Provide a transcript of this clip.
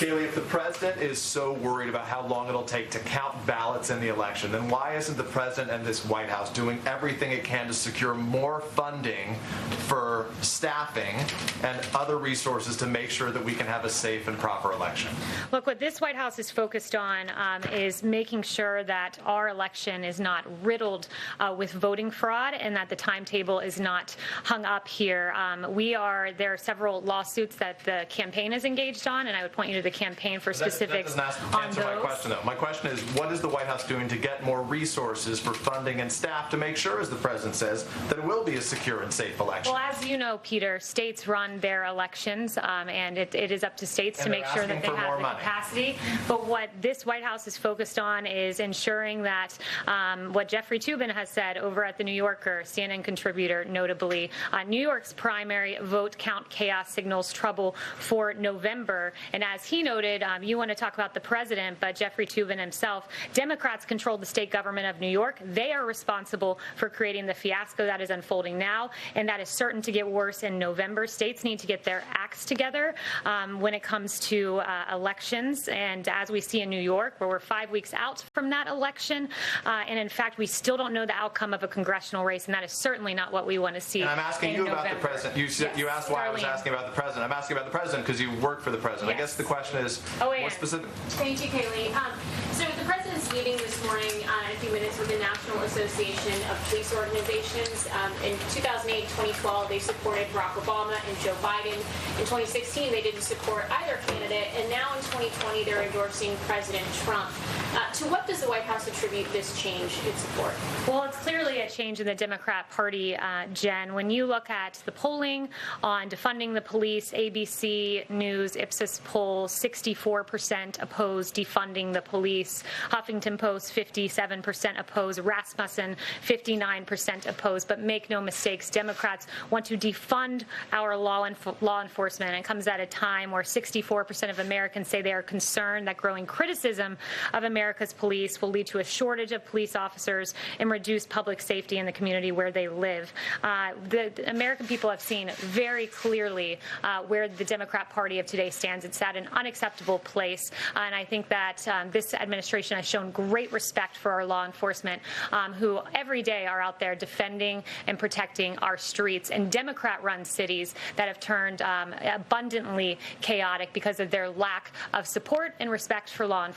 Kayleigh, if the president is so worried about how long it'll take to count ballots in the election, then why isn't the president and this White House doing everything it can to secure more funding for staffing and other resources to make sure that we can have a safe and proper election? Look, what this White House is focused on is making sure that our election is not riddled with voting fraud and that the timetable is not hung up here. There are several lawsuits that the campaign is engaged on, and I would point you to the campaign for specifics that doesn't answer my question, though. My question is, what is the White House doing to get more resources for funding and staff to make sure, as the president says, that it will be a secure and safe election? Well, as you know, Peter, states run their elections, and it is up to states to make sure that they have the capacity. But what this White House is focused on is ensuring that what Jeffrey Toobin has said over at The New Yorker, CNN contributor, notably, New York's primary vote count chaos signals trouble for November. And as he noted, you want to talk about the president, but Jeffrey Toobin himself, Democrats control the state government of New York. They are responsible for creating the fiasco that is unfolding now, and that is certain to get worse in November. States need to get their acts together when it comes to elections. And as we see in New York, where we're 5 weeks out from that election, and in fact, we still don't know the outcome of a congressional race, and that is certainly not what we want to see. And I'm asking you about November. The president. You asked why I was asking about the president. I'm asking about the president because you work for the president. Yes. I guess the question is more specific. Thank you, Kayleigh. So the president's meeting this morning in a few minutes with the National Association of Police Organizations. In 2008, 2012, they supported Barack Obama and Joe Biden. In 2016, they didn't support either candidate. And now in 2020, they're endorsing President Trump. To what does the White House attribute this change in support? Well, it's clearly a change in the Democrat Party, Jen. When you look at the polling on defunding the police, ABC News, Ipsos poll, 64% oppose defunding the police. Huffington Post, 57% oppose. Rasmussen, 59% oppose. But make no mistakes, Democrats want to defund our law enforcement. It comes at a time where 64% of Americans say they are concerned that growing criticism of America's police will lead to a shortage of police officers and reduce public safety in the community where they live. The American people have seen very clearly where the Democrat Party of today stands. It's at an unacceptable place, and I think that this administration has shown great respect for our law enforcement, who every day are out there defending and protecting our streets in Democrat-run cities that have turned abundantly chaotic because of their lack of support and respect for law enforcement.